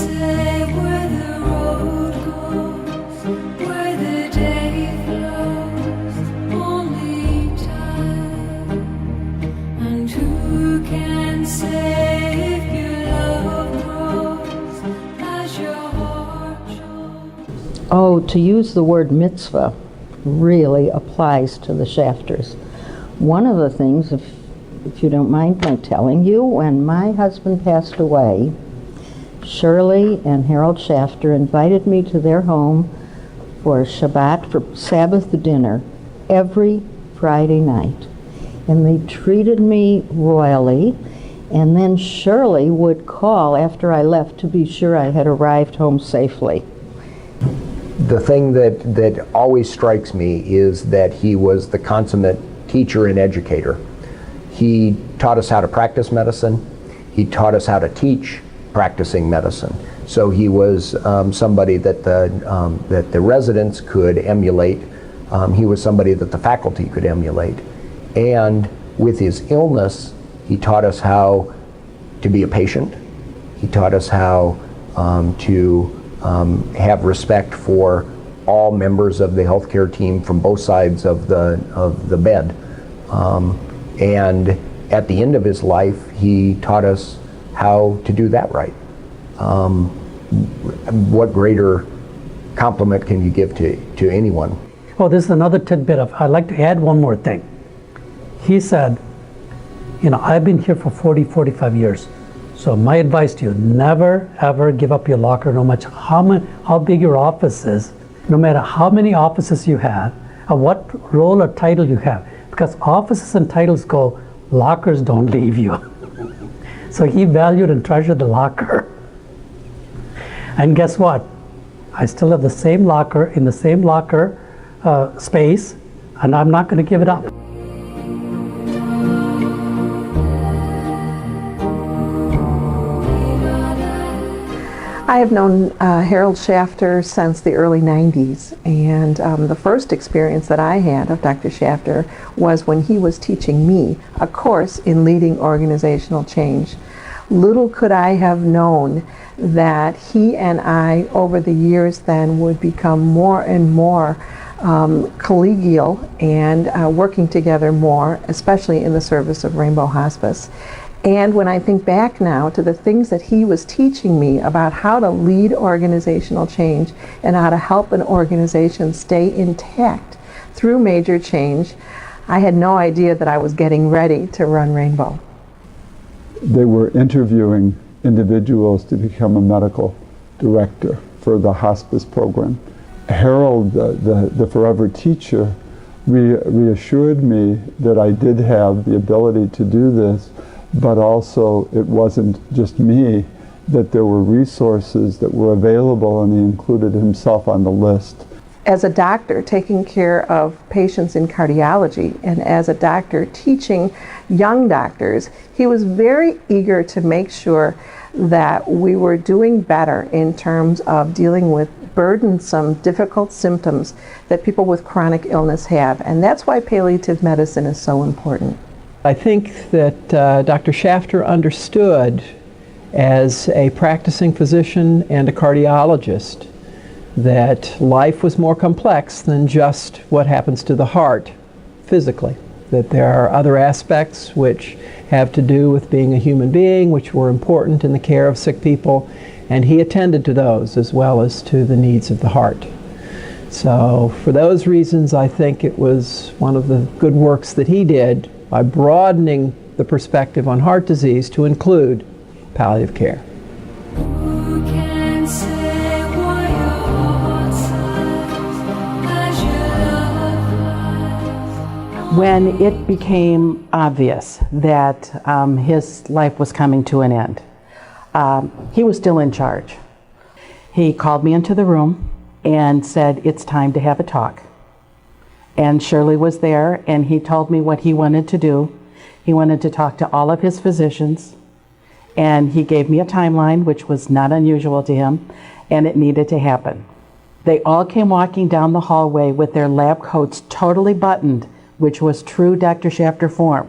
say where the road goes, where the day flows, only time. And who can say if your love grows as your heart shows? Oh, to use the word mitzvah really applies to the Shafters. One of the things, if you don't mind my telling you, when my husband passed away, Shirlee and Harold Shafter invited me to their home for Shabbat, for Sabbath dinner, every Friday night. And they treated me royally, and then Shirlee would call after I left to be sure I had arrived home safely. The thing that always strikes me is that he was the consummate teacher and educator. He taught us how to practice medicine. He taught us how to teach practicing medicine. So he was somebody that the residents could emulate. He was somebody that the faculty could emulate. And with his illness, he taught us how to be a patient. He taught us how to have respect for all members of the healthcare team from both sides of the bed. And at the end of his life, he taught us how to do that right. What greater compliment can you give to anyone? Oh, this is another tidbit I'd like to add one more thing. He said, I've been here for 45 years. So my advice to you, never ever give up your locker, no matter how big your office is, no matter how many offices you have, or what role or title you have. Because offices and titles go, lockers don't leave you. So he valued and treasured the locker. And guess what? I still have the same locker in the same locker space, and I'm not going to give it up. I have known Harold Shafter since the early 90s, and the first experience that I had of Dr. Shafter was when he was teaching me a course in leading organizational change. Little could I have known that he and I, over the years then, would become more and more collegial and working together more, especially in the service of Rainbow Hospice. And when I think back now to the things that he was teaching me about how to lead organizational change and how to help an organization stay intact through major change, I had no idea that I was getting ready to run Rainbow. They were interviewing individuals to become a medical director for the hospice program. Harold, the forever teacher, reassured me that I did have the ability to do this, but also it wasn't just me, that there were resources that were available, and he included himself on the list. As a doctor taking care of patients in cardiology, and as a doctor teaching young doctors, he was very eager to make sure that we were doing better in terms of dealing with burdensome, difficult symptoms that people with chronic illness have. And that's why palliative medicine is so important. I think that Dr. Shafter understood, as a practicing physician and a cardiologist, that life was more complex than just what happens to the heart physically, that there are other aspects which have to do with being a human being, which were important in the care of sick people, and he attended to those as well as to the needs of the heart. So for those reasons, I think it was one of the good works that he did by broadening the perspective on heart disease to include palliative care. Who can say why your heart sighs as your love lies? When it became obvious that his life was coming to an end, he was still in charge. He called me into the room and said, "It's time to have a talk." And Shirlee was there, and he told me what he wanted to do. He wanted to talk to all of his physicians, and he gave me a timeline, which was not unusual to him, and it needed to happen. They all came walking down the hallway with their lab coats totally buttoned, which was true Dr. Shafter form.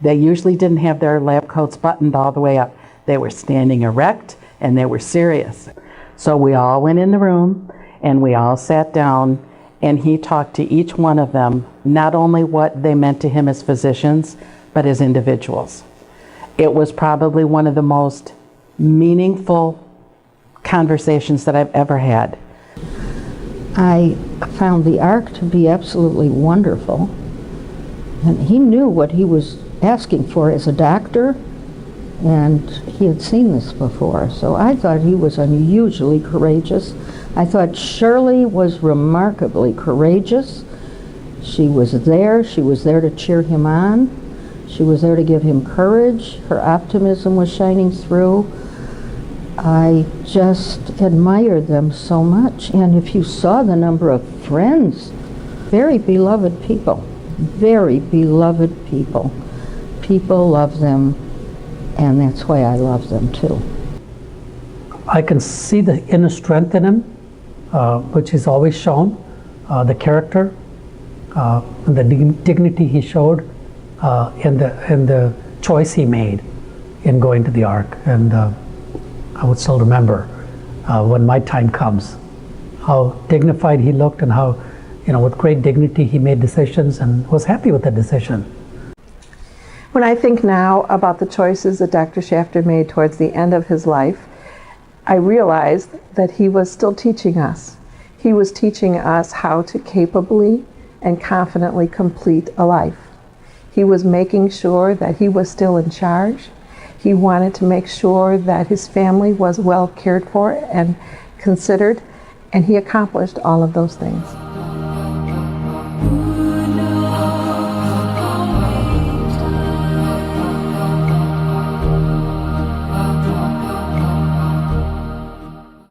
They usually didn't have their lab coats buttoned all the way up. They were standing erect, and they were serious. So we all went in the room and we all sat down, and he talked to each one of them, not only what they meant to him as physicians, but as individuals. It was probably one of the most meaningful conversations that I've ever had. I found the ARC to be absolutely wonderful, and he knew what he was asking for as a doctor, and he had seen this before, so I thought he was unusually courageous. I thought Shirley was remarkably courageous. She was there to cheer him on, she was there to give him courage, her optimism was shining through. I just admire them so much, and if you saw the number of friends, very beloved people, very beloved people. People love them, and that's why I love them too. I can see the inner strength in him, which is always shown, the character, and the dignity he showed, and the choice he made in going to the ARC. And I would still remember when my time comes, how dignified he looked and how, with great dignity he made decisions and was happy with the decision. When I think now about the choices that Dr. Shafter made towards the end of his life, I realized that he was still teaching us. He was teaching us how to capably and confidently complete a life. He was making sure that he was still in charge. He wanted to make sure that his family was well cared for and considered, and he accomplished all of those things.